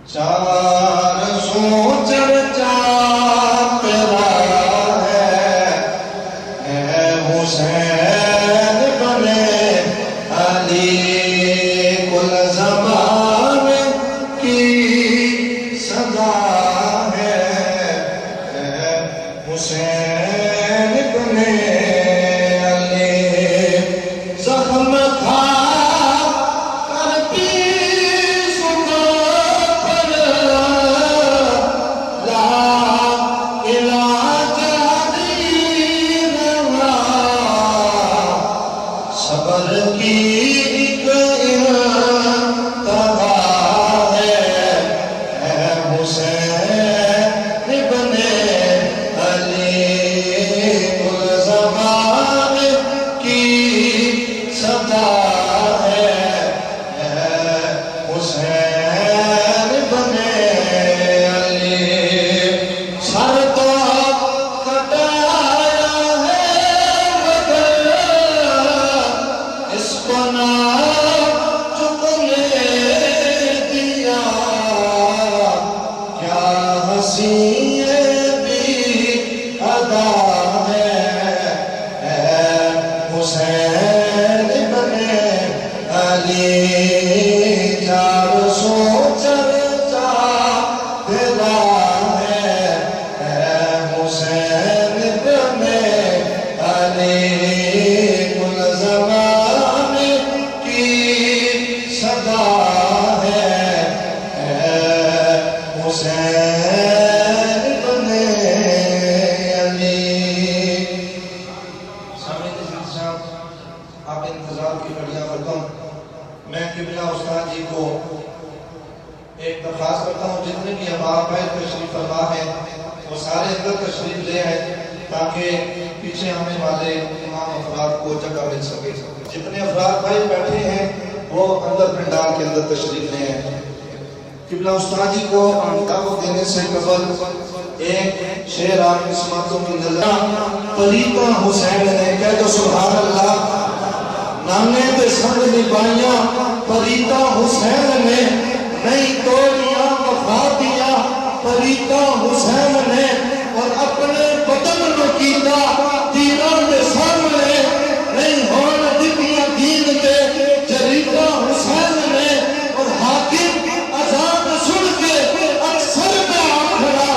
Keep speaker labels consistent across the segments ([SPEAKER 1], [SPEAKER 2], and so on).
[SPEAKER 1] چار سو چرچا تیرا ہے حسین بنے علی کل زمان کی صدا ہے حسین بنے علی زخم تھا جتنے افراد بھائی بیٹھے ہیں وہ اندر پنڈال کے اندر تشریف لے ہیں۔ قبلہ استاد جی کو دعوت دینے سے قبل ایک شعر آپ کی سماعتوں کی نظر طریقہ حسین نے کہہ دو سبحان اللہ نانے دے سنگ نبائیاں طریقہ حسین نے نہیں توڑیاں وفا دیا طریقہ حسین نے اور اپنے بدن نو کیتا تیران دے سامنے نہیں ہون دنیا دین دے جریدہ حسین نے اور حاکم عذاب سن کے اکثر میں آکھڑا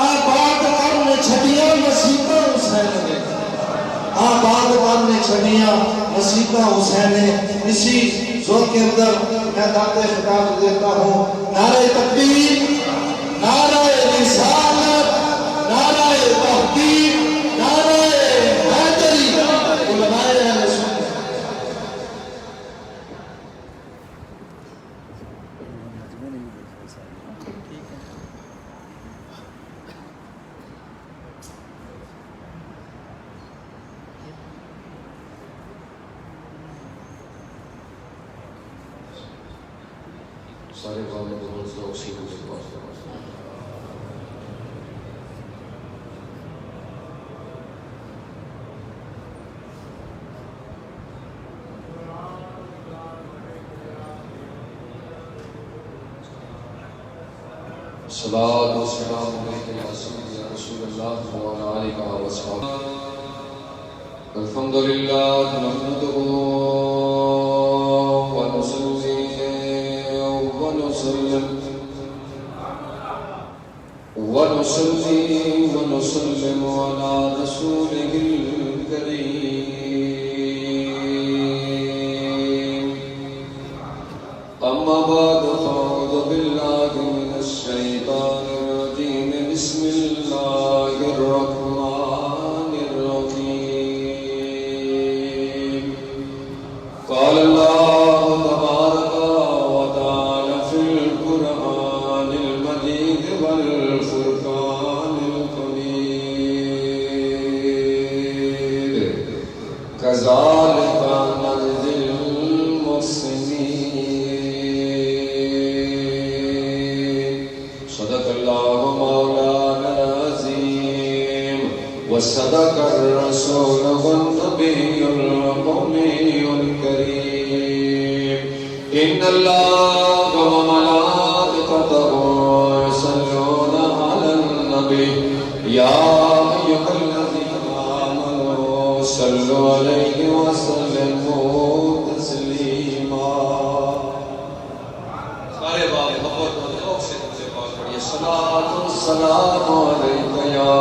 [SPEAKER 1] آباد کرنے چھڑیاں مسیحہ حسین نے آباد کرنے چھڑیاں مسیحہ حسین نے اسی زور کے اندر میں دعوت خطاب دیتا ہوں نعرہ تکبیر نعرہ رسالت نعرہ تحقیق نعرہ حیدری علماء اہل سنت سارے بابے بہت لوگ سیکھو سے پاس صلاة والسلام علیکہ یا رسول اللہ وعلا آلہ وصحبہ الحمدللہ نحمدہ ونصلي ونسلم على رسوله الكريم أما بعد فأعوذ بالله من الشيطان الرجيم بسم الله الرحمن الرحيم قال الله تبارك وتعالى في القرآن المجيد والفرقان الحميد كذلك نجزي المحسنين صدق الله مولانا العظيم
[SPEAKER 2] وصدق الرسول والنبي الأمي الكريم إن الله وملائكته يصلون على النبي يا أيها الذين آمنوا صلوا عليه وسلموا تسليما سارے باب محبت و ذوق سے مجھے پاس پڑھیے صلاۃ والسلام علیک یا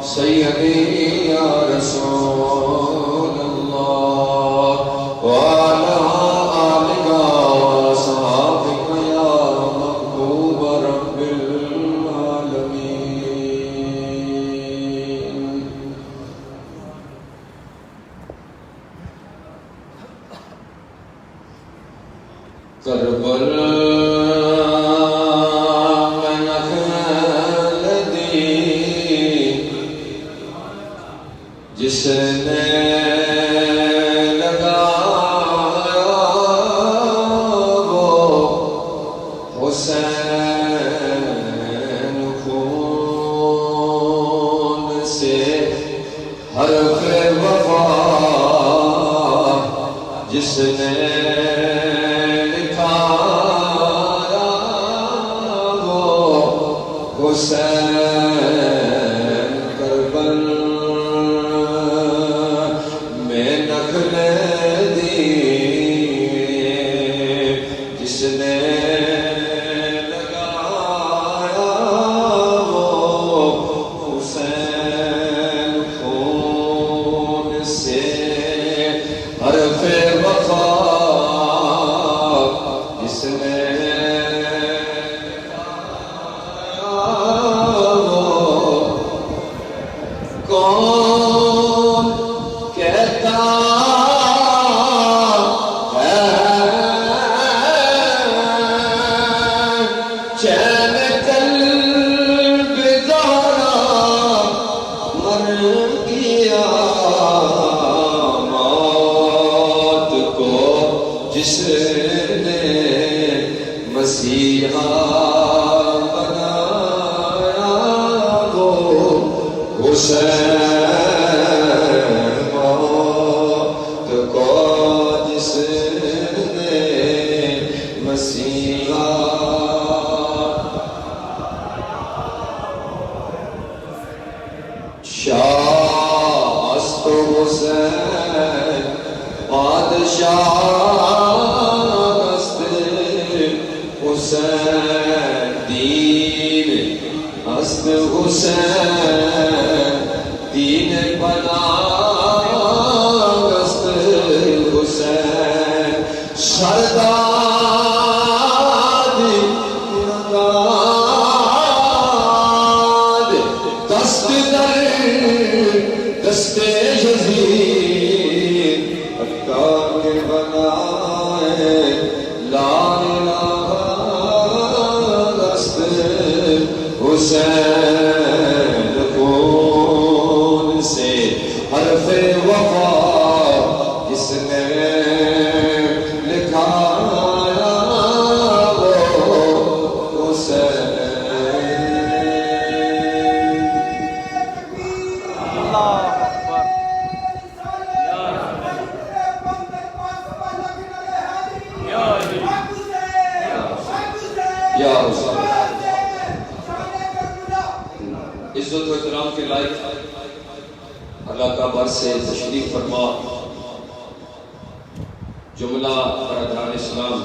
[SPEAKER 2] سیدی یا رسول اللہ وعلی آلک وصحابک یا محبوب رب العالمین کربلا میں نخل دی جس نے لگایا وہ حسین خون سے حرف وفا جس نے حسین کربل میں نخل دی جس نے لگایا وہ حسین خون سے حرف وفا جس نے کون کہتا ہے چین قلب زہرا مر گیا موت کو جس نے مسیحا بنایا وہ حسین موت کو جس نے مسیحا شاہ است حسین بادشاہ است حسین دین است حسین دین بنا است حسین سرداد نگاد دست در دست یزید اکار کے بنائے لا الہ است حسین خون سے حرف وفا جس نے لکھایا وہ حسین
[SPEAKER 3] اللہ اکبر
[SPEAKER 2] یا حسین عزت و احترام کے لائق اللہ کا بر سے تشریف فرما جملہ برادران اسلام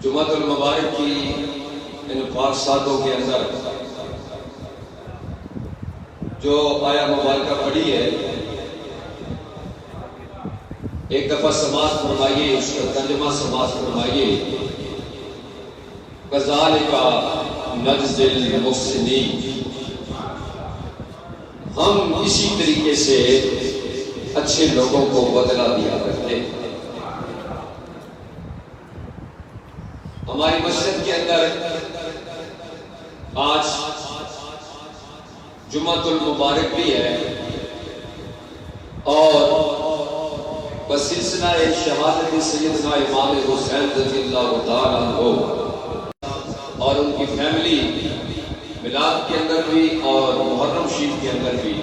[SPEAKER 2] جمعۃ المبارک کی ان پاک ساتوں کے اندر جو آیا مبارکہ پڑھی ہے ایک دفعہ سماعت فرمائیے اس کا ترجمہ سماعت فرمائیے کذالک نجزی المحسنین ہم اسی طریقے سے اچھے لوگوں کو بدلہ دیا کرتے ہیں ہماری مسجد کے اندر آج جمعۃ المبارک بھی ہے اور بسلسلہ شہادت سیدنا امام حسین رضی اللہ تعالیٰ عنہ اور ان کی فیملی میلاد کے اندر بھی اور محرم شریف کے اندر بھی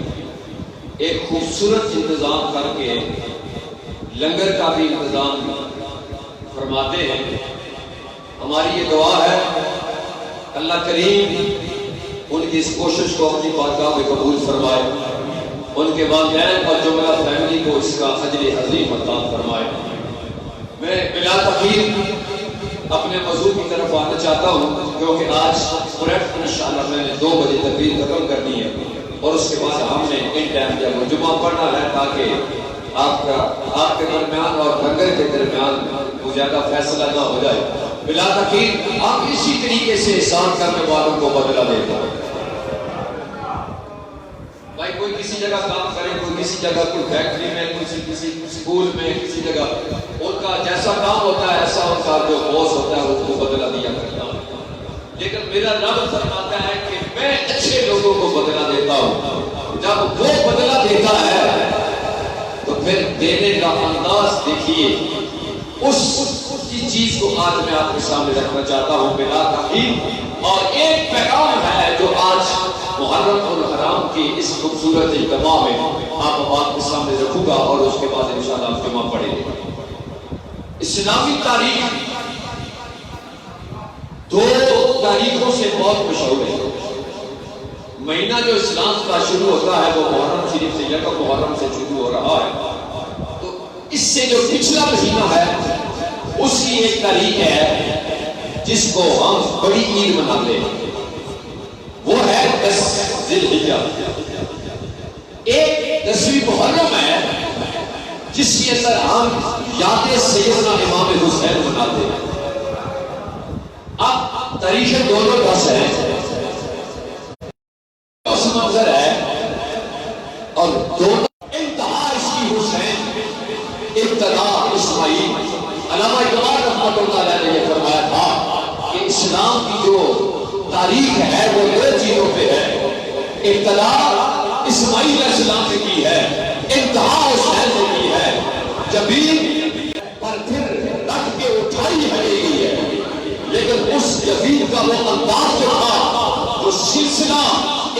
[SPEAKER 2] ایک خوبصورت انتظام کر کے لنگر کا بھی انتظام فرماتے ہیں. ہماری یہ دعا ہے اللہ کریم ان کی اس کوشش کو اپنی بارگاہ میں قبول فرمائے, ان کے والدین اور جملہ فیملی کو اس کا اجر عظیم عطا فرمائے. میں بلا تاخیر اپنے موضوع کی طرف آنا چاہتا ہوں کیونکہ آج پروجیکٹ انشاءاللہ میں نے 2 بجے تقریر ختم کرنی ہے اور اس کے بعد ہم نے ان ٹائم جب جمعہ پڑھنا ہے تاکہ آپ کے درمیان اور لنگر کے درمیان وہ زیادہ فیصلہ نہ ہو جائے. بلا تاخیر آپ اسی طریقے سے احسان کرنے والوں کو بدلہ دیتا ہے. بھائی کوئی کسی جگہ کام کرے, کوئی کسی جگہ, کوئی فیکٹری میں, کسی اسکول میں, کسی جگہ, ان کا جیسا کام ہوتا ہے ایسا ان کا جو باس ہوتا ہے اس کو بدلہ دیا کرتا ہے. لیکن میرا رب فرماتا ہے کہ میں اچھے لوگوں کو بدلہ دیتا ہوں. جب وہ بدلہ دیتا ہے تو پھر دینے کا انداز دیکھیے. اس کی چیز کو آج میں آپ کے سامنے رکھنا چاہتا ہوں بلا تاخیر. اور ایک پیغام ہے جو آج محرم الحرام کی اس خوبصورت اجتماع میں آپ کے سامنے رکھوں گا اور اس کے بعد انشاءاللہ آپ جمعہ پڑھیں گے. اسلامی تاریخ 2 تاریخوں سے بہت مشہور ہے. مہینہ جو اسلام کا شروع ہوتا ہے وہ محرم شریف سے یکم محرم سے شروع ہو رہا ہے. تو اس سے جو پچھلا مہینہ ہے اس کی ایک تاریخ ہے جس کو ہم بڑی عید مناتے ہیں, وہ ہے 10 ذی الحجہ. ایک 10ویں محرم ہے جس کے اندر ہم یاد سیدنا امام حسین مناتے ہیں. اب تاریخ دونوں 10 ہے, اس منظر ہے اور دونوں انتہا اس کی حسین, ابتدا اسماعیل. علامہ اقبال رحمۃ اللہ علیہ نے فرمایا تھا کہ اسلام کی جو تاریخ ہے وہ 2 چیزوں پہ ہے. ابتدا اسماعیل علیہ السلام نے کی ہے, انتہا حسین نے کی ہے. جبین پر پھر رکھ کے اٹھائی ہے گئی ہے, لیکن اس جبین کا وہ انداز جو تھا جو سلسلہ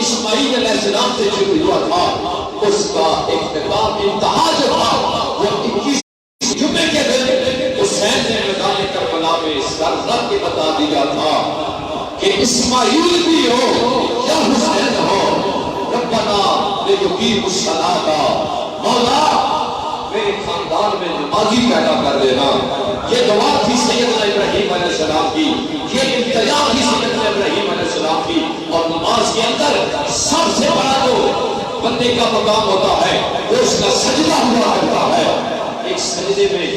[SPEAKER 2] اسماعیل علیہ السلام سے شروع ہوا تھا اس کا اختتام انتہا جو تھا وہ 21 جمعے کے دن حسین نے میدان کربلا میں سر رکھ کے بتا دیا تھا کہ اسماعیل بھی ہو یا حسین ہو, ربنا لیقیموا الصلاۃ, مولا میرے خاندان میں نمازی پیدا کر دینا. یہ دعا تھی سیدنا ابراہیم علیہ السلام کی, یہ التجا تھی سیدنا ابراہیم علیہ السلام کی. اور نماز کے اندر سب سے بڑا جو بندے کا مقام ہوتا ہے وہ اس کا سجدہ ہوا کرتا ہے. ایک سجدے میں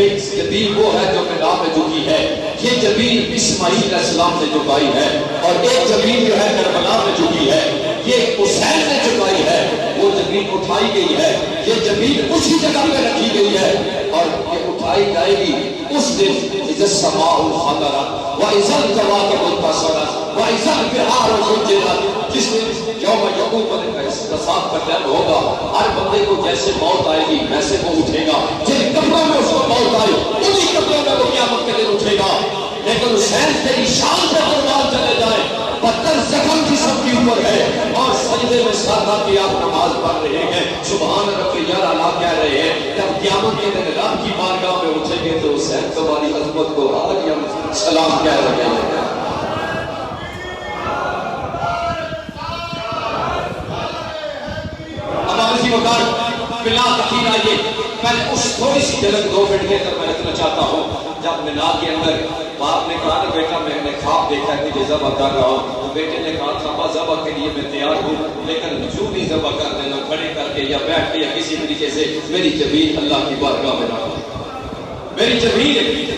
[SPEAKER 2] ایک جبین وہ ہے جو میدان میں جھکی ہے, یہ جبین اسماعیل علیہ السلام نے جھکائی ہے. اور ایک جبین جو ہے کربلا میں جھکی ہے یہ حسین نے جھکائی ہے. وہ جبین اٹھائی گئی ہے, یہ جبین اسی جگہ پہ رکھی گئی ہے اور یہ اٹھائی جائے گی اس دن. اذا السماء انفطرت واذا الكواكب انتثرت واذا البحار فجرت, جس دن یوم یقوم الحساب کا ٹائم ہوگا, ہر بندے کو جیسے موت آئے گی ویسے وہ اٹھے گا. جن کپڑوں میں اس کو موت آئی انہی کپڑوں میں وہ قیامت کے دن اٹھے گا. لیکن حسین تیری شان پہ قربان چلے جائیں, 72 زخم کی سب کی عمر ہے اور سجدے میں سادہ کی آپ نماز پڑھ رہے ہیں, سبحان ربی الاعلیٰ کہہ رہے ہیں. جب قیامت کے دن رب کی بارگاہ میں اٹھیں گے تو حسین تمہاری عظمت کو آج ہم سلام کہہ رہے ہیں. بلا تاخیر آئیے پہلے اس تھوڑی سی جھلک 2 منٹ کے اندر میں رکھنا چاہتا ہوں. جب میلاد کے اندر باپ نے کہا نا بیٹا میں نے خواب دیکھا ہے کہ ذبح کر رہا ہوں, تو بیٹے نے کہا تھا ابا ذبح کے لیے میں تیار ہوں, لیکن جو بھی ذبح کر دینا کھڑے کر کے یا بیٹھ کے یا کسی طریقے سے میری جبین اللہ کی بارگاہ میں رکھنا. میری جبین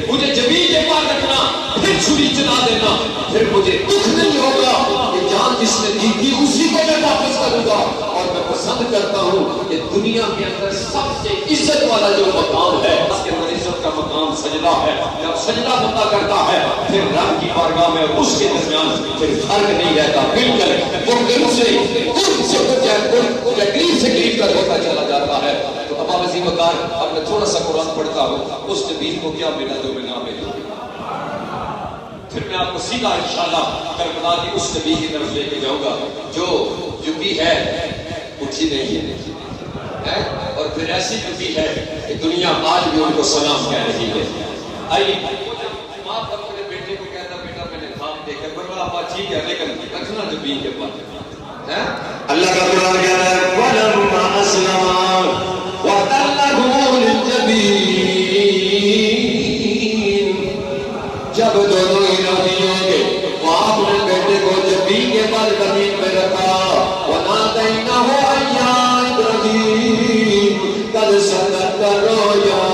[SPEAKER 2] مجھے جبین ایک بار رکھنا پھر چھری چلا دینا, پھر مجھے دکھ نہیں ہوگا کہ جان جس نے دی تھی اسی کو میں واپس کروں گا. اور میں پسند کرتا ہوں کہ دنیا کے اندر سب سے عزت والا جو مقام ہے اس کے اندر عزت کا مقام سجدہ ہے. جب سجدہ بندہ کرتا ہے پھر رب کی بارگاہ میں اور اس کے درمیان پھر فرق نہیں رہتا, مل کر وہ قریب سے قریب تک ہوتا چلا جاتا ہے. تو اب وسیم وقار اب میں تھوڑا سا قرآن پڑھتا ہوں, اس نبی کو کیا ملا جو میں نہ ملا. پھر میں آپ کو سیدھا انشاءاللہ کربلا کی اس نبی کی طرف لے کے جاؤں گا جو جبی ہے اٹھی نہیں ہے اور پھر ایسی جبی ہے کہ دنیا آج بھی ان کو سلام کہہ رہی ہے. آئیے باپ اپنے بیٹے کو کہتا بیٹا میں نے خواب دیکھا کربلا بات ٹھیک ہے لیکن رکھنا جبی کے پاس. اللہ کا قرآن کہہ رہا ہے وَلَمَّا أَسْلَمَا وَتَلَّهُ لِلْجَبِينِ. جب دونوں ہی راضی ہوں گے وہ آپ نے بیٹے کو جبین کے بعد زمین پہ رکھا. وَنَادَيْنَاهُ أَن يَا إِبْرَاهِيمُ قَدْ صَدَقْتَ الرُّؤْيَا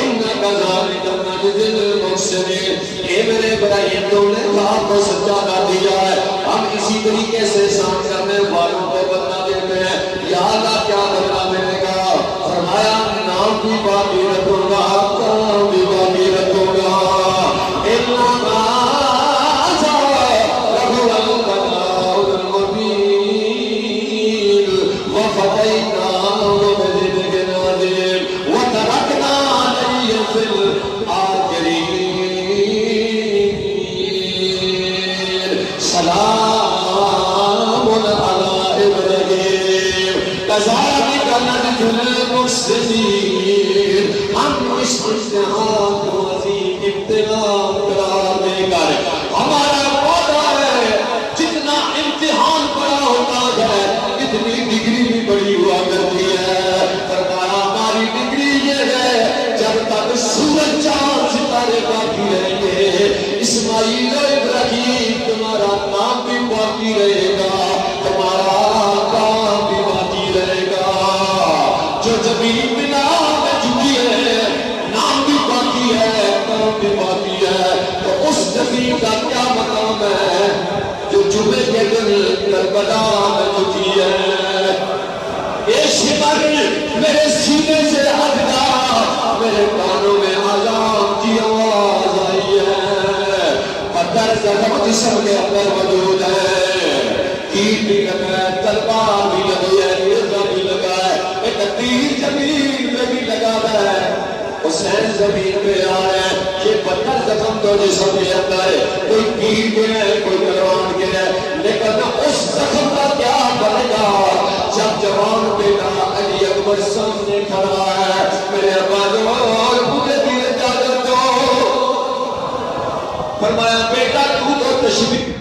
[SPEAKER 2] إِنَّا كَذَلِكَ نَجْزِي الْمُحْسِنِينَ. اے میرے ابراہیم تم نے خواب کو سچا کر دیا ہے ہم اسی طریقے سے احسان کرنے والوں کو بدلہ دیتے ہیں. یا اللہ کیا بدلہ ملے گا؟ فرمایا نام بھی باقی رکھوں گا کام بھی باقی رکھوں گا. ہم اس امتحان کو عظیم امتحان قرار دے کر ہمارا وعدہ ہے جتنا امتحان بڑا ہوتا ہے اتنی ڈگری بھی بڑی ہوا کرتی ہے. فرمایا ہماری ڈگری یہ ہے جب تک سورج چاند ستارے باقی رہیں گے اسماعیل و ابراہیم تمہارا نام بھی باقی رہے گا تمہارا کام بھی باقی رہے گا. جو زمین بنا میں جھکی ہے نام بھی باقی ہے کام بھی باقی ہے. تو اس زمین کا کیا مقام ہے جو جمعے کے دن کربلا میں جھکی ہے. یہ شمر میرے سینے سے ہٹا میرے کانوں میں آزام کی آواز آئی ہے. پتھر زخم جسم کے اندر موجود ہے تیر بھی لگا ہے تلوار بھی لگی ہے نیزہ بھی لگا ہے ایک تیر زمین میں بھی لگا ہے. حسین زمین پہ آ رہے ہیں یہ پتھر زخم تو جسم کے اندر ہے کوئی تیر کے ہے کوئی تلوار کے ہے لیکن اس زخم کا کیا بنے گا جب جوان بیٹا علی اکبر سامنے کھڑا ہے. میرے ابا اور مجھے بھی اجازت دو. فرمایا بیٹا تو تشریف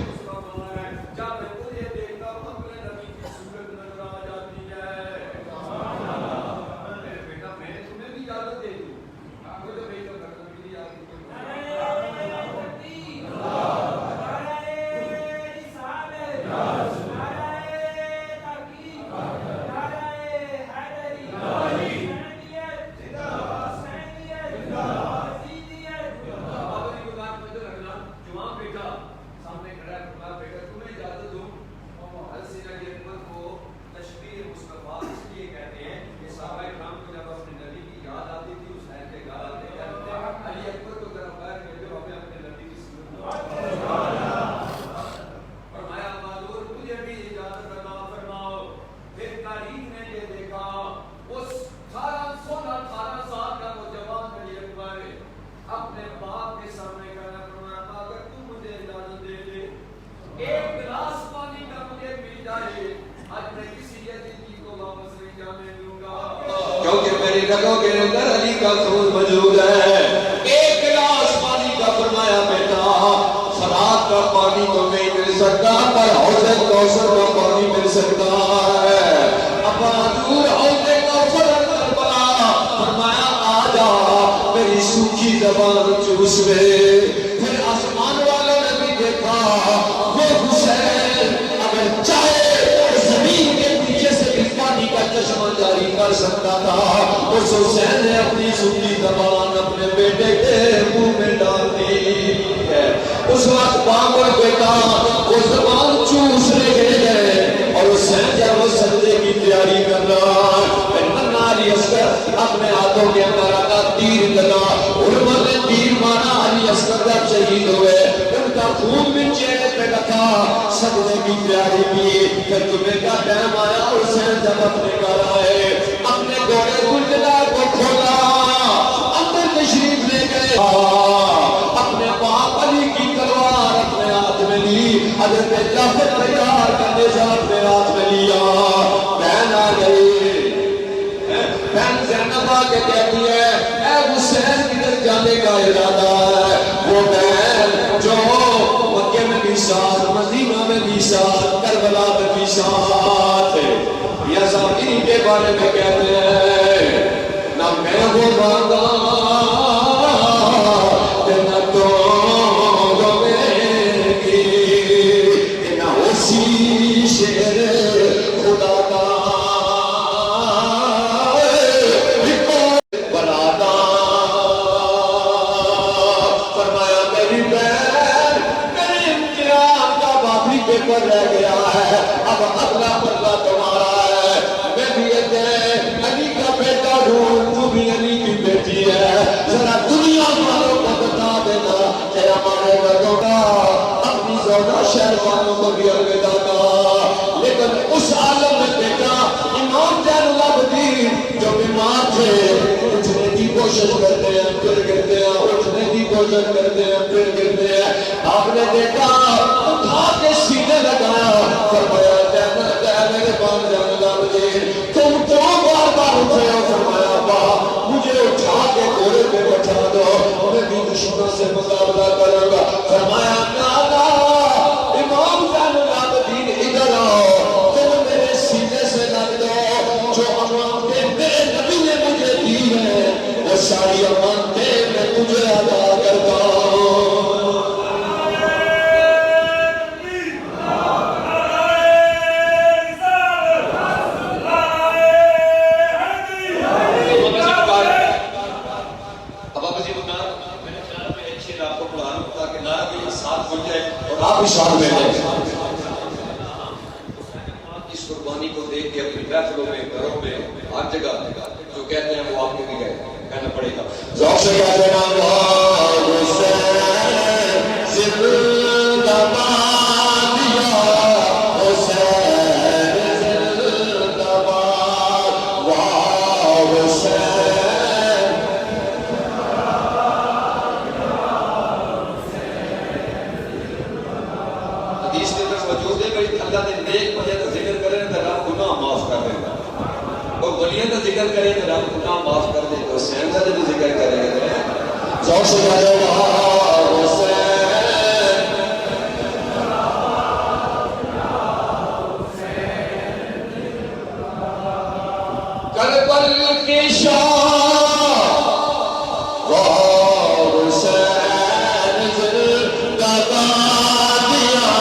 [SPEAKER 2] کیونکہ میری رگوں کے اندر علی کا خون موجود ہے. ایک گلاس پانی کا فرمایا بیٹا فرات کا پانی تو نہیں مل سکتا پر حوض کوثر کا پانی مل سکتا ہے. ابا دور حوض کوثر اندر بلا فرمایا آ جا میری سوکھی زبان چوس لے. پھر آسمان والوں نے بھی دیکھا وہ حسین اگر چاہے زمین کے پیچھے سے بھی پانی کا چشمہ جاری کر سکتا تھا. اس حسین نے اپنی سوکھی زبان اپنے بیٹے کے منہ میں ڈال دی ہے. اس وقت باپ اور بیٹا وہ زبان چوس رہے ہیں اور حسین جب وہ سجدے کی تیاری کر رہا علی اصغر اپنے ہاتھوں کے اندر آتا تیر لگا علماء نے تیر مارا. علی اصغر جب شہید ہوئے ان کا خون بھی چہرے پہ رکھا سجدے کی تیاری کی. پھر جمعے کا ٹائم آیا حسین جب اپنے گھر آئے اپنے گھوڑے گلجدار کو کھولا اندر تشریف لے گئے اپنے باپ علی کی تلوار حضرت جعفر تیار کرنے سے اپنے ہاتھ میں لیا، بہن آ گئی، بہن زینب آ کے کہتی ہے اے حسین کدھر جانے کا ارادہ ہے؟ وہ بہن جو مکے میں بھی ساتھ، مدینہ میں بھی ساتھ، کربلا میں بھی ساتھ، یہ سب انہی کے بارے میں کہتے ہیں نہ میں وہ مانگا نہ تو گوے گی نہ اسی شیر خدا کا پر رہ گیا ہے، اب اگلا پلہ تمہارا ہے، میں بھی علی کا بیٹا ہوں، تو بھی علی کی بیٹی ہے، ذرا دنیا والوں کو بتا دینا کہ ہمارے گھروں کا اپنی زوجہ شہر والوں کو بھی الوداع کا، لیکن اس عالم میں بیٹا امام زین العابدین جو بیمار تھے، اٹھنے کی کوشش کرتے ہیں پھر گرتے ہیں، اٹھنے کی کوشش کرتے ہیں پھر گرتے ہیں، آپ نے دیکھا اٹھا کے سینے لگایا، فرمایا میرے پاس زین العابدین تم کیوں بار بار اٹھے ہو؟ فرمایا با مجھے اٹھا کے گھوڑے پہ بٹھا دو، میں بھی دشمنوں سے مقابلہ کروں گا۔ فرمایا نانا امام زین العابدین ادھر آؤ، تم میرے سینے سے لگ دو، جو امانتیں میرے نبی نے مجھے دی ہیں وہ ساری امانتیں میں تجھے ادا کرتا ہوں۔ آپ بھی ساتھ میں لیں، اس قربانی کو دیکھ کے اپنی محفلوں میں، گھروں میں، ہر جگہ جو کہتے ہیں وہ آپ کو بھی کہنا پڑے گا۔ ذوق سے کہتے ہیں اللہ حسین زندہ باد یا حسین زندہ باد، واہ حسین۔ اللہ نے نیک بندے کا ذکر کرے تو رب گناہ معاف کر دے گا، اور ولیوں کا ذکر کرے تو رب گناہ معاف کر دے گا، حسین کا جو ذکر کرے گا ذوق سے کہے گا حسین۔ کربل کی شان واہ حسین زندہ باد یا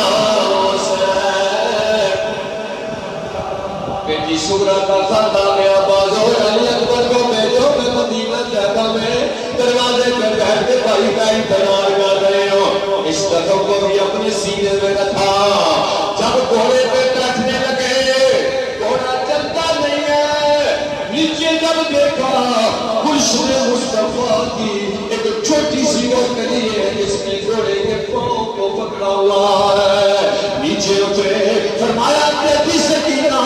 [SPEAKER 2] بیٹی سغرا کا خاندان میں آباد ہو، علی اکبر کو بھیجو، میں مدینہ طیبہ میں دروازے پہ بیٹھ کے بھائی کا انتظار کر رہے ہو۔ اس قدم کو بھی اپنے سینے میں رکھا، جب گھوڑے پہ بیٹھنے لگے گھوڑا چلتا نہیں ہے، نیچے جب دیکھا گلشن مصطفیٰ کی ایک چھوٹی سی روکڑی ہے جس میں گھوڑے کے پاؤں کو پکڑا ہوا ہے، نیچے اترے، فرمایا بیٹی سکینہ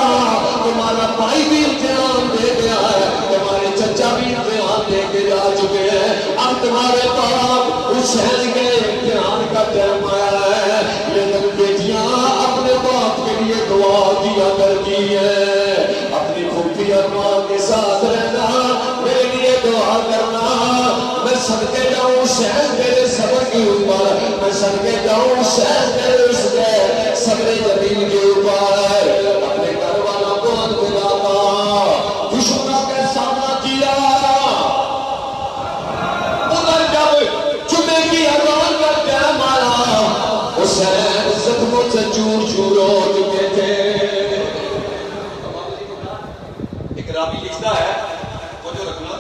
[SPEAKER 2] تمہارا بھائی بھی امتحان دے گیا ہے، تمہارے چچا بھی امتحان دے کے جا چکے ہیں، اب تمہارے باپ حسین کے امتحان کا ٹائم آیا ہے، لیکن بیٹیاں اپنے باپ کے لیے دعا کیا کرتی ہیں، اپنی پھوپھی اماں کے ساتھ رہنا، میرے لیے دعا کرنا، میں صدقے جاؤں حسین میرے صبر کے اوپر، میں صدقے جاؤں حسین میرے اس کے صبر جمیل کے اوپر، اپنے گھر والا کو الوداع کا، دشمنوں کا سامنا کیا، ادھر جب جمعے کی اذان کا ٹائم آیا، حسین زخموں سے چور چور ہو چکے تھے۔ ایک راوی لکھتا ہے، وہ جو رکھنا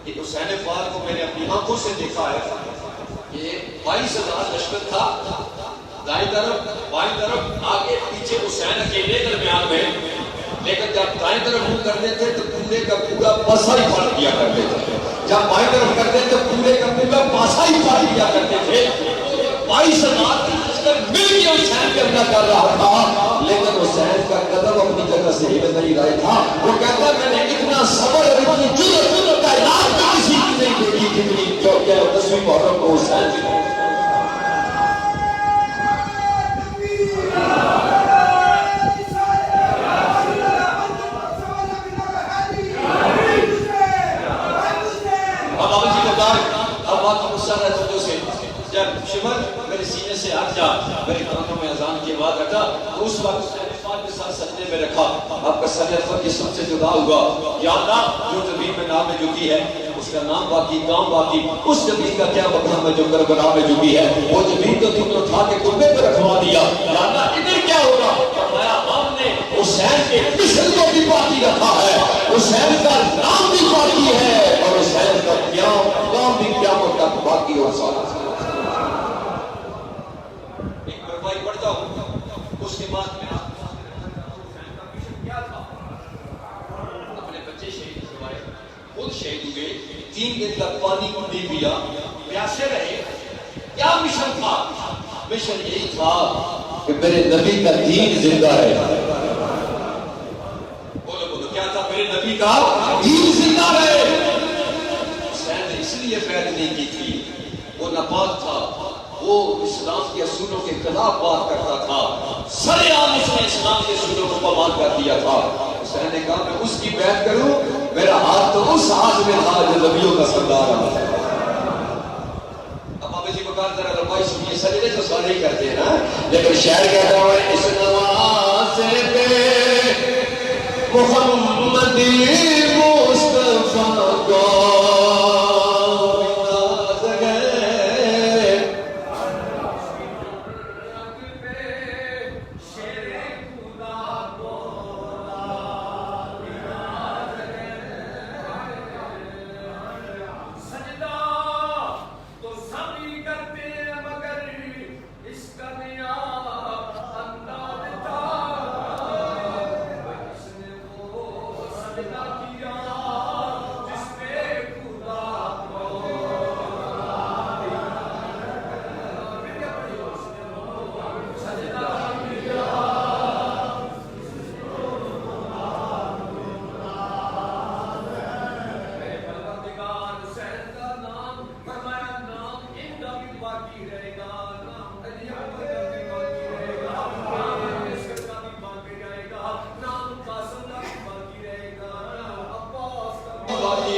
[SPEAKER 2] کہ حسین پاک کو میں نے اپنی آنکھوں سے دیکھا ہے کہ 22,000 لشکر تھا، دائیں طرف بائیں طرف آگے پیچھے حسین اکیلے درمیان میں، لیکن جب دائیں طرف منہ کرتے تھے تو پورے کا پورا پاسا ہی پھاڑ دیا کرتے تھے، جب بائیں طرف کرتے تو پورے کا پورا پاسا ہی پھاڑ دیا کرتے تھے۔ 22,000 لشکر مل کے حسین کے اندر کر رہا تھا، لیکن حسین کا قدم اپنی جگہ سے ہل نہیں رہا تھا، وہ کہتا ہے میں نے اتنا صبر اور اتنی جرأت کائنات میں کسی کی نہیں دیکھی جتنی جو کہ 10ویں محرم کو حسین کی میرے کانوں میں اذان کی آواز رکھا تو اس وقت حسین پاک کے ساتھ سجدے میں رکھا. آپ کا سر افر کی سب سے جدا ہوا. یا اللہ جو زمین میں نام جھکی ہے اس کا نام باقی کام باقی, اس زمین کا کیا مقام ہے جو کربلا میں جھکی ہے؟ وہ زمین تو تم نے اٹھا کے کنبے پہ رکھوا دیا. یا اللہ ادھر کیا ہوگا؟ فرمایا ہم نے حسین کے جسم کو بھی باقی رکھا ہے, حسین کا نام بھی باقی ہے, اور حسین کا قیام کام بھی قیامت تک باقی اور سارا. ایک مروائی پڑھتا ہوں, اس کے بعد میں حسین کا مشن کیا تھا؟ اپنے بچے شہید ہوئے, خود شہید ہوئے, 3 دن تک پانی کو نہیں پیا, پیاسے رہے. کیا مشن تھا؟ مشن یہی تھا کہ میرے نبی کا دین زندہ ہے. بولو بولو کیا تھا؟ میرے نبی کا دین زندہ ہے. حسین نے اس لیے بیعت نہیں کی تھی, وہ ناپاک تھا, وہ اسلام کے اصولوں کے خلاف بات کرتا تھا, سرے عام اس نے اسلام کے اصولوں کو پامال کر دیا تھا. حسین نے کہا میں اس کی بیعت کروں, میرا ہاتھ تو اس ہاتھ میں تھا جو نبیوں کا سردار ہے. اب آپ اسی مقام ذرا لمبائی سنیے, سجدے تو سارے ہی کرتے ہیں نا, لیکن شعر کہتا ہے اس نوازے پہ محمد مصطفیٰ کو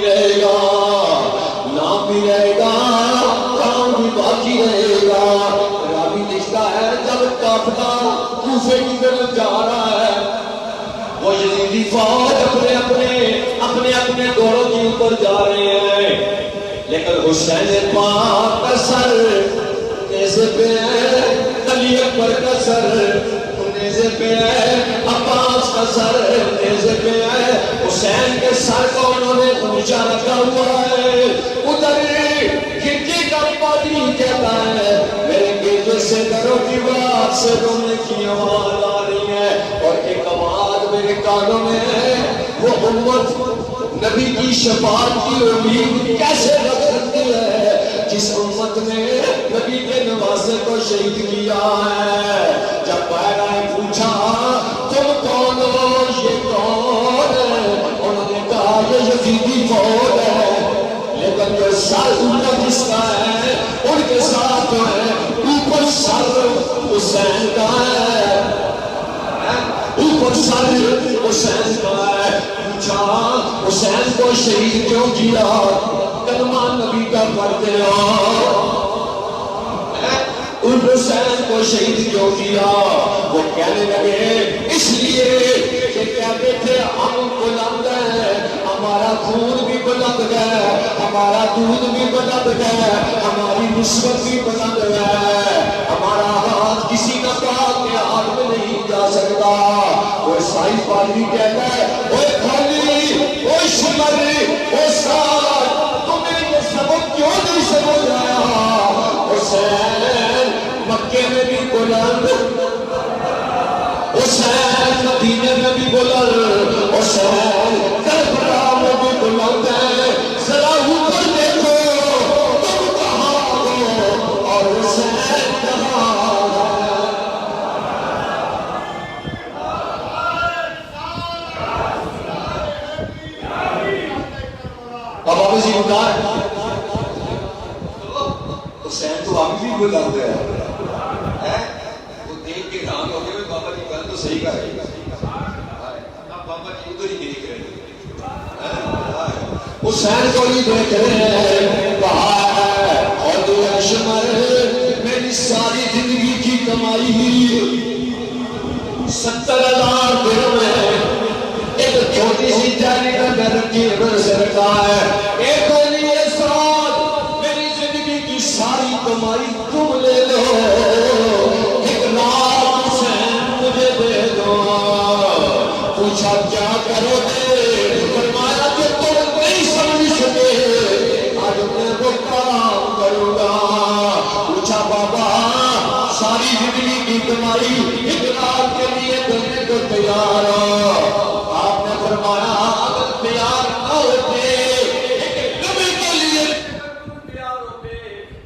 [SPEAKER 2] رہے گا, نام بھی رہے گا, کام بھی باقی رہے گا. راوی لکھتا ہے جب قافلہ کوفے کی طرف جا رہا ہے, وہ یزیدی فوج اپنے گھوڑوں کے اوپر جا رہے ہیں, لیکن حسین پاک کا سر نیزے پہ ہے, علی اکبر کا سر نیزے پہ ہے, عباس کا سر نیزے پہ ہے. حسین کے سر کو انہوں نے اونچا رکھا ہوا ہے. ادھر گرجے کا پادری کہتا ہے میرے گرجے سے دروں کی بات سے رونے کی آواز آ رہی ہے, اور ایک آواز میرے کانوں میں ہے, وہ امت نبی کی شفاعت کی امید کیسے رکھ سکتی ہے جس امت نے نبی کے نواسے کو شہید کیا ہے. جب پیرا نے پوچھا تم کون ہو, یہ کون ہے؟ انہوں نے کہا یہ یزیدی فوج ہے, لیکن جو سر ان کا جس کا ہے ان کے ساتھ جو ہے اوپر سر حسین کا ہے, اوپر سر حسین کا ہے. پوچھا حسین کو شہید کیوں کیا؟ کلمہ نبی کا پڑھتے ہو. ان حسین کو شہید کیوں کیا؟ وہ کہنے لگے اس لیے کہ کہتے تھے ہم بلند ہیں, ہمارا خون بھی بلند ہے, ہمارا دودھ بھی بلند ہے, ہماری نسبت بھی بلند ہے, ہمارا ہاتھ کسی نپاک کے ہاتھ میں نہیں جا سکتا. وہ عیسائی پادری کہتا ہے اوے پادری, اوے شمری, اوے ساتھ, تمہیں یہ سبق کیوں نہیں سمجھ آیا؟ حسین مکے میں بھی بلند, حسین مدینے میں بھی بلند, حسین کربلا میں بھی بلند ہے. ذرا اوپر دیکھو تم کہاں ہو اور حسین کہاں ہے. اب آپ اسی مکار حسین تو ابھی بھی بلند ہے. وہ دیکھ کے حیران ہو گئے بابا جی گل تو صحیح کر رہے ہیں, اب بابا جی ادھر ہی دیکھ رہے ہیں. حسین کو ہی دیکھ رہے ہیں, کہا ہے اور تو شمر میری ساری زندگی کی کمائی کمائی 70,000 درہم ہے. ایک چھوٹی سی جالی کا گھر کی سے رکھا ہے. ایک علی ساتھ میری زندگی کی ساری کمائی تم لے لو, ایک رات سے مجھے دے دو. پوچھا کیا کرو گے؟ فرمایا کہ تم نہیں سمجھ سکے, آج میں وہ کام کروں گا. پوچھا بابا ساری زندگی کی کمائی ایک رات کے لیے دینے کو تیار ہو؟ آپ نے فرمایا اگر تیار نہ ہوتے ایک لمحے کے لیے تیار ہوتے,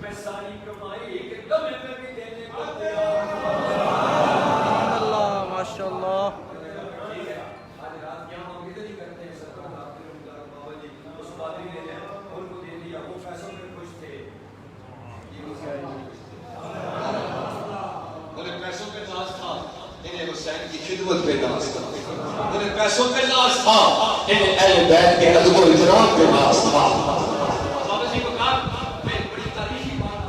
[SPEAKER 2] میں ساری کمائی ایک لمحے میں بھی دینے کو تیار ہوں.
[SPEAKER 3] اللہ ماشاءاللہ.
[SPEAKER 2] پیسوں پہ ناز تھا, انہیں حسین کی خدمت پہ ناز تھا. انہیں پیسوں پہ ناز تھا, انہیں اہل بیت کے ادب و احترام پہ ناز تھا. میں بڑی تاریخی بات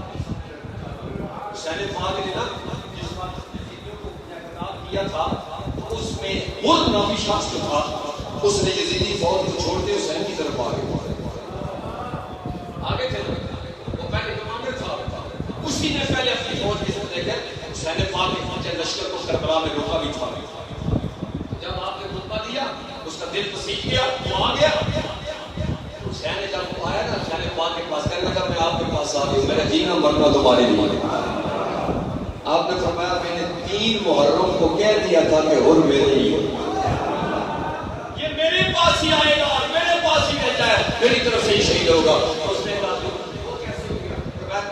[SPEAKER 2] حسین پاک نے نا جس بات یزیدیوں کو اعتراض کیا تھا, اس میں وہ نامی شخص جو تھا اس نے یزیدی فوج کو چھوڑ کے حسین کی طرف آگے تھے. وہ پہلے کمانڈر تھا, اسی نے پہلے اپنی فوج کی لے کر حسین پاک کے پہنچے لشکر کو کربلا میں روکا بھی تھا. جب آپ نے خطبہ دیا اس کا دل پسیج گیا, وہ آ گیا. حسین نے جب وہ آیا نا حسین پاک کے پاس کہنے لگا میں آپ کے پاس آ گیا, میرا جینا مرنا تمہارے لیے. آپ نے فرمایا میں نے 3 محرم کو کہہ دیا تھا کہ اور میرے ہی یہ میرے پاس ہی آئے گا اور میرے پاس ہی رہ جائے, میری طرف سے ہی شہید ہوگا. اس نے کہا وہ کیسے ہو گیا؟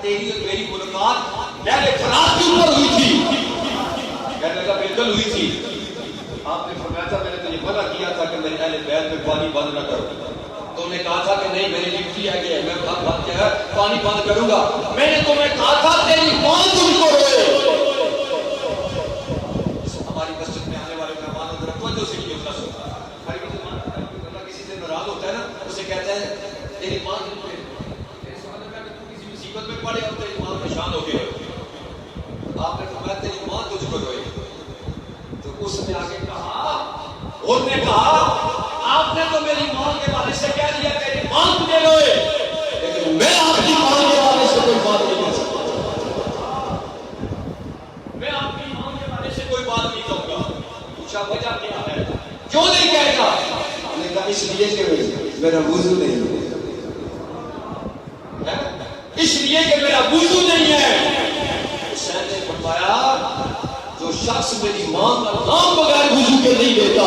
[SPEAKER 2] تیری اور میری ملاقات پہلے فرات کے اوپر ہوئی تھی. کہنے لگا بالکل ہوئی تھی. آپ نے فرمایا تھا میں نے تجھے منع کیا تھا کہ میرے اہل بیت میں پانی بند نہ کرو. تم نے کہا تھا کہ نہیں میری ڈیوٹی ہے کہ میں پانی بند کروں گا. میں نے تمہیں کہا تھا تیری ماں تم کو روئے. ہماری مسجد میں آنے والے مہمانوں کو توجہ سے نہیں اخلاص ہوتا. ہر کسی سے ناراض ہوتا ہے نا, اسے کہتا ہے تیری ماں تم کو کسی مصیبت میں پڑے اور تیری ماں پریشان ہو گئے. آپ نے فرمایا تیری ماں تجھ کو روئے. تو اس نے آگے کہا, اور نے کہا آپ نے تو میری ماں کے بارے سے کہہ دیا تیری ماں تجھے روئے, لیکن میں آپ کی ماں کے بارے سے کوئی بات نہیں کر سکتا. میں آپ کی ماں کے بارے سے کوئی بات نہیں کہوں گا. پوچھا وجہ کیا ہے, کیوں نہیں کہے گا؟ میں نے کہا اس لیے کہ میرا وضو نہیں ہے, اس لیے کہ میرا وضو نہیں ہے. حسین نے فرمایا جو شخص میری ماں کا نام بغیر وضو کے نہیں لیتا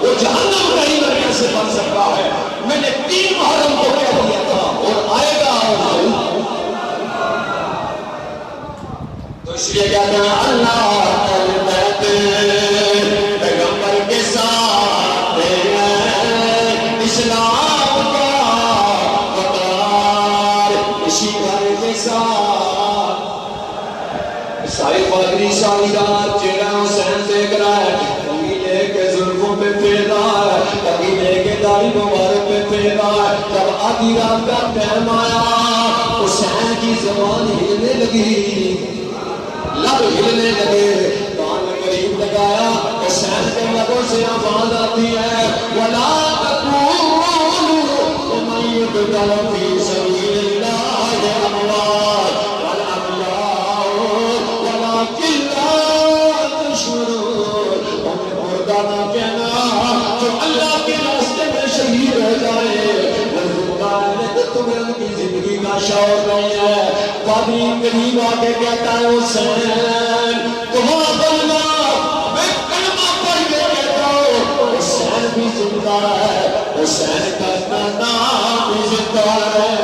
[SPEAKER 2] وہ جہنم کا ہی نرک سے بن سکتا ہے. میں نے 3 محرم کو کہہ دیا تھا اور آئے گا. تو اس لیے کہتے ہیں اللہ پیغمبر کے ساتھ اسلام کا وقار, اسی گھر کے ساتھ ساری پادری سالیدار چہرہ حسین دیکھ رہا ہے. کبھی لے کے زلفوں پہ پھیلا ہے, کبھی لے کے داڑھی مبارک پہ پھیلا ہے. جب آدھی رات کا ٹائم آیا حسین کی زبان ہلنے لگی, لب ہلنے لگے, کان میں قریب لگایا. حسین کے لبوں سے آواز آتی ہے وَلَا تَقُولُوا لِمَن يُقْتَلُ فِي سَبِيلِ اللَّهِ أَمْوَاتٌ بَلْ أَحْيَاءٌ وَلَٰكِن لَّا تَشْعُرُونَ. ہم نے مردہ نہ کہنا جو اللہ کے راستے میں شہید ہو جائے, تمہیں ان کی زندگی کا شعور نہیں ہے. پادری قریب آ کے کہتا ہے حسین تمہارا بننا, میں کلمہ پڑھ کے کہتا ہوں حسین بھی زندہ ہے, حسین کا نام بھی زندہ ہے.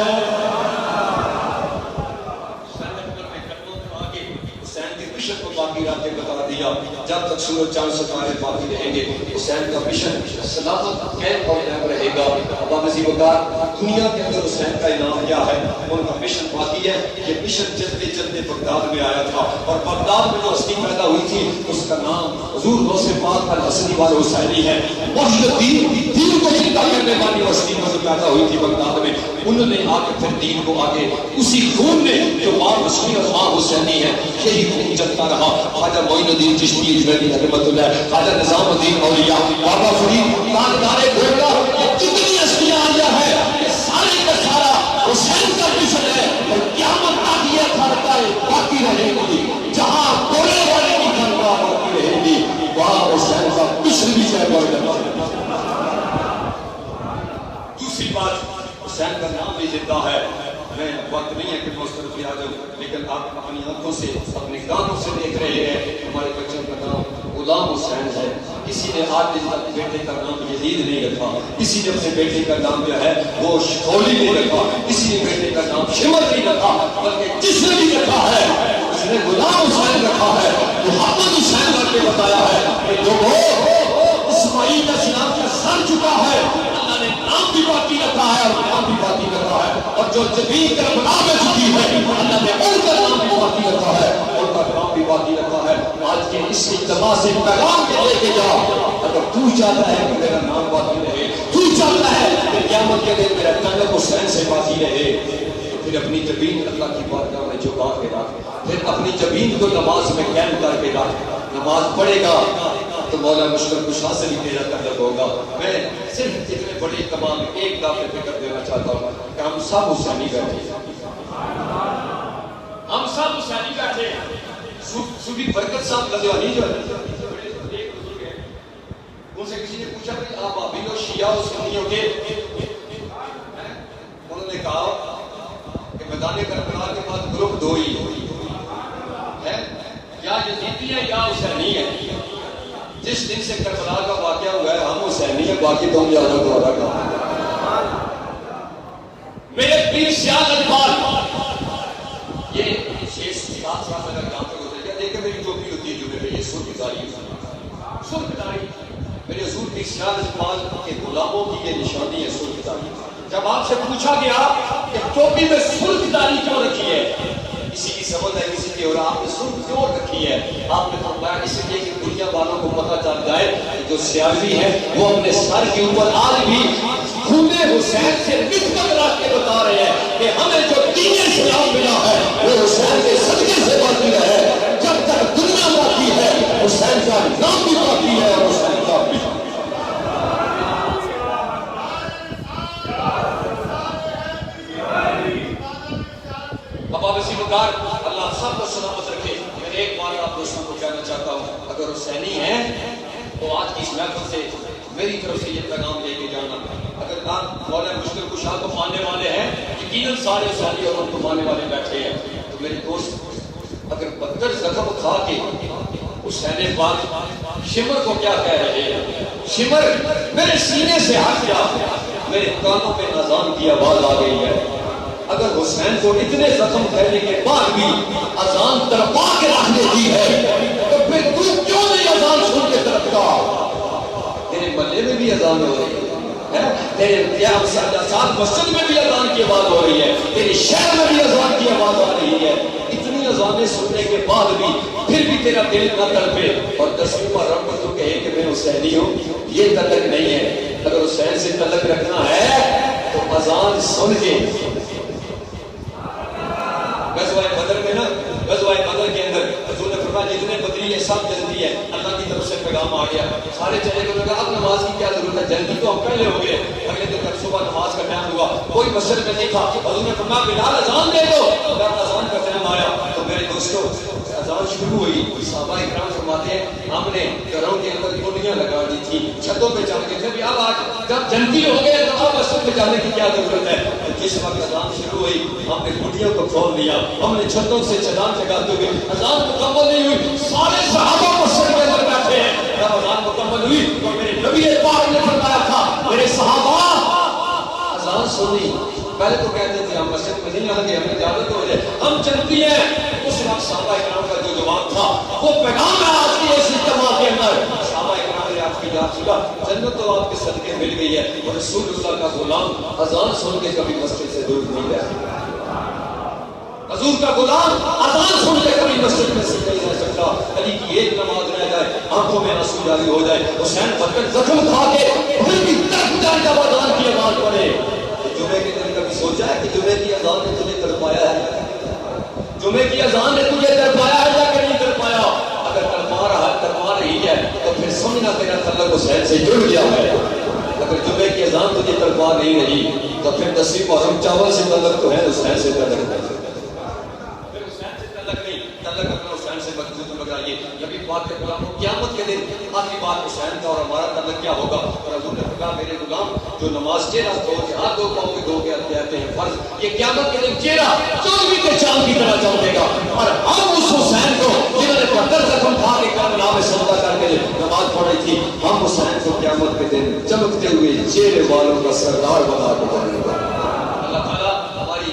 [SPEAKER 2] حسین کے مشن کو باقی راتیں بتا دیا, جب تک سورج چاند ستارے باقی رہیں گے حسین کا مشن سلامت قید اور قائم رہے گا. ابا نصیب اللہ دنیا کے اندر حسین کا انعام کیا ہے, ان کا مشن باقی ہے. یہ مشن چلتے چلتے بغداد میں آیا تھا, اور بغداد میں جو ہستی پیدا ہوئی تھی اس کا نام حضور غوث پاک الحسنی والے حسینی ہے. مرشد دین کو زندہ کرنے والی ہستی پیدا ہوئی تھی بغداد میں. انہوں نے آگے پھر دین کو آگے اسی خون نے جو ماں مسیح اور ماں حسینی ہے یہی خون چلتا رہا. خواجہ معین الدین چشتی اجمیری رحمۃ اللہ، خواجہ نظام الدین اولیاء، بابا فرید، تاجدار گولڈا، جتنی ہستیاں آیا ہے یہ سارے کا سارا حسین کا مشن ہے اور قیامت تک یہ خانقاہ باقی رہے گی. جہاں گولے والے کی خانقاہ باقی رہے گی وہاں حسین کا مشن بھی چاہے بڑھ جاتا ہے. دوسری بات، حسین کا نام بھی زندہ ہے. میں وقت نہیں ہے کہ میں اس طرف آ جاؤں، لیکن آپ اپنی آنکھوں سے اپنے کانوں سے دیکھ رہے ہیں ہمارے بچوں کا نام غلام حسین ہے. کسی نے آج دن تک بیٹے کا نام یزید نہیں رکھا، کسی نے اپنے بیٹے کا نام جو ہے وہ شتولی نہیں رکھا، کسی نے بیٹے کا نام شمر نہیں رکھا، بلکہ جس نے بھی رکھا ہے اس نے غلام حسین رکھا ہے. محمد حسین کر کے بتایا ہے کہ لوگوں اسماعیل اسلام کا سر چکا ہے، اللہ نے نام بھی باقی رکھا ہے اور نام بھی باقی رکھا ہے، اور جو زمین کربلا میں چکی ہے اللہ نے ان کا نام بھی باقی رکھا ہے، ان کا نام بھی باقی رکھا ہے. آج کے اس اجتماع سے پیغام کے لے کے جاؤ، اگر تو چاہتا ہے کہ میرا نام باقی رہے، تو چاہتا ہے کہ قیامت کے دن میرا تعلق حسین سے باقی رہے، تو پھر اپنی جبین اللہ کی بارگاہ میں جھکا کے رکھ، پھر اپنی جبین کو نماز میں قائم کر کے رکھ. نماز پڑھے گا تو مولا مشکل کشا سے بھی تیرا تعلق ہوگا. میں صرف اتنے بڑے تمام ایک دفعہ فکر دینا چاہتا ہوں کہ ہم سب حسینی بیٹھے، ہم سب حسینی بیٹھے. صوفی برکت صاحب غزوانی جو ہے ان سے کسی نے پوچھا کہ آپ ابھی ہو شیعہ ہو سنی ہو کے؟ انہوں نے کہا کہ میدان کربلا کے بعد گروپ دو ہی ہے، یا یزیدی ہے یا حسینی ہے. جس دن سے کربلا کا واقعہ ہوا ہے ہم حسینی ہیں، باقی تم جانا دوبارہ کا. میرے پیر سیاد اقبال یہ 6-7 سال اگر کام پہ گزر گیا، دیکھیں میری ٹوپی ہوتی ہے جمعے پہ، یہ سرخداری میرے حضور پیر سیاد اقبال کے غلاموں کی یہ نشانی ہے سرخداری. جب آپ سے پوچھا گیا کہ ٹوپی میں سرخداری کیوں رکھی ہے، کسی کی سمجھ ہے کسی کی، اور آپ نے سرخ کیوں رکھی ہے، آپ نے فرمایا اس لیے کہ دنیا والوں کو پتہ چل جائے جو سیاسی ہے وہ اپنے سر کے اوپر آج بھی خون حسین سے نسبت رکھ کے بتا رہے ہیں کہ ہمیں جو دین اسلام ملا ہے وہ حسین کے صدقے سے باقی رہے. جب تک دنیا باقی ہے حسین کا نام بھی باقی ہے اور حسین کا بھی. اللہ سب کو سلامت رکھے. میں ایک بات آپ دوستوں کو کہنا چاہتا ہوں، اگر حسینی ہیں تو آج کی اس محفل سے میری طرف سے یہ پیغام لے کے جانا. اگر آپ مولا مشکل کشا کو ماننے والے ہیں، یقیناً سارے حسینی اور ان کو ماننے والے بیٹھے ہیں، تو میرے دوست اگر بدتر زخم کھا کے حسین پاک شمر کو کیا کہہ رہے ہیں، شمر میرے سینے سے ہٹ جا، میرے کانوں میں اذان کی آواز آ گئی ہے. اگر حسین کو اتنے زخم پھیلنے کے بعد بھی اذان تڑپا کے رکھ دیتی ہے تو پھر تو کیوں نہیں اذان سن کے تڑپتا؟ تیرے محلے میں بھی اذان ہو رہی ہے، تیرے ساتھ مسجد میں بھی اذان کی آواز ہو رہی ہے، تیرے شہر میں بھی اذان کی آواز آ رہی ہے. اتنی اذانیں سننے کے بعد بھی پھر بھی تیرا دل نہ تڑپے اور 10ویں پر رب تو کہے کہ میں حسینی ہوں، یہ تعلق نہیں ہے. اگر حسین سے تعلق رکھنا ہے تو اذان سن کے. غزوہ بدر میں نا، غزوہ بدر کے اندر حضور نے فرمایا جتنے بدری ہیں سب جلدی ہے، اللہ کی طرف سے پیغام آ گیا. سارے چلے گئے، کہا اب نماز کی کیا ضرورت ہے، جلدی تو ہم پہلے ہو گئے. اگلے دن جب صبح نماز کا ٹائم ہوا کوئی مسجد میں نہیں تھا. حضور نے فرمایا بلال اذان دے دو. جب اذان کا ٹائم آیا تو میرے دوستوں اذان شروع ہوئی. صحابہ اکرام فرماتے ہیں ہم نے گھروں کے اندر کنڈیاں لگا دی تھی، چھتوں پہ چڑھ کے تھے بھی اب آج جب جلدی ہو گئے تو اب مسجد میں جانے کی کیا ضرورت ہے. جس وقت اذان شروع ہوئی ہم نے کنڈیوں کو کھول دیا، ہم نے چھتوں سے چھلانگ لگاتے ہوئے. اذان مکمل نہیں ہوئی، سارے صحابہ مسجد کے اندر بیٹھے ہیں. جب اذان مکمل ہوئی تو میرے نبی پاک نے فرمایا تھا میرے صحابہ اذان سنی. پہلے تو کہتے تھے ہم مسجد میں نہیں آئیں گے، ہمیں اجازت ہو جائے، ہم چلتی ہیں. اس وقت صحابہ اکرام کا جو جواب تھا وہ پیغام ہے آج کی اس اجتماع کے اندر. صحابہ اکرام نے آپ کی یاد شدہ جنت تو آپ کے صدقے مل گئی ہے، اور رسول اللہ کا غلام اذان سن کے کبھی مسجد سے دور نہیں رہ سکتا. حضور کا غلام اذان سن کے کبھی مسجد میں سے نہیں رہ سکتا. علی کی ایک نماز رہ جائے آنکھوں میں آنسو جاری ہو جائے، حسین بدتر زخم کھا کے پھر بھی تک جائے جب اذان کی آواز پڑے. جمعے کے دن کبھی سوچ سوچا ہے کہ جمعے کی اذان نے تجھے تڑپایا ہے؟ جمعے کی اذان نے تجھے تڑپایا ہے یا کہ نہیں تڑپایا؟ اگر تڑپا رہی ہے تو پھر سمجھنا تیرا تعلق حسین سے جڑ گیا ہے. اگر جمعے کی اذان تجھے تڑپا نہیں رہی تو پھر 10 محرم چاول سے تعلق تو ہے، حسین سے تعلق نہیں. پھر حسین سے تعلق نہیں، تعلق اپنا حسین سے مضبوط لگائیے. نبی پاک کے غلاموں قیامت کے دن آخری بات حسین کا اور ہمارا تعلق کیا ہوگا؟ اور حضور نے کہا میرے غلام جو نماز چہرہ دو کے ہاتھ دو پاؤں کے دو کے کہتے ہیں فرض، یہ قیامت کے دن چہرہ چودھویں کے چاند کی طرح چمکے گا. اور ہم اس حسین کو جنہوں نے 72 زخم کھا کے کربلا میں سجدہ کر کے نماز پڑھی تھی، ہم حسین کو قیامت کے دن چمکتے ہوئے چہرے والوں کا سردار بنا کے پڑھیں گے. اللہ تعالیٰ ہماری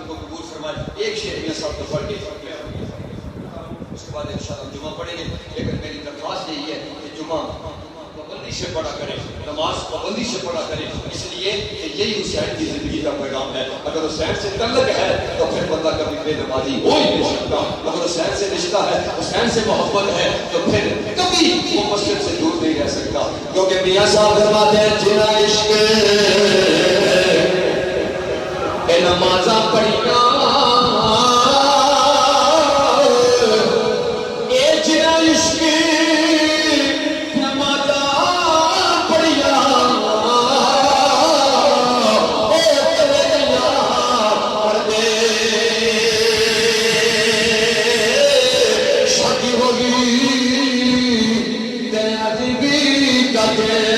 [SPEAKER 2] کو قبول فرمائے. ایک شعر میں سب کو پڑھ کے اس کے بعد انشاءاللہ جمعہ پڑھیں گے. لیکن میری درخواست یہی ہے کہ جمعہ پابندی سے پڑھا کرے، نماز پابندی سے پڑھا کرے، اس لیے کہ یہی حسین کی زندگی کا پیغام ہے. اگر حسین سے تعلق ہے تو پھر بندہ کبھی بے نمازی ہو ہی نہیں سکتا. اگر حسین سے رشتہ ہے، حسین سے محبت ہے تو پھر کبھی وہ مسجد سے دور نہیں رہ سکتا. کیونکہ میاں صاحب فرماتے ہیں جنا عشق اے نمازاں پڑھیاں
[SPEAKER 4] Thank you.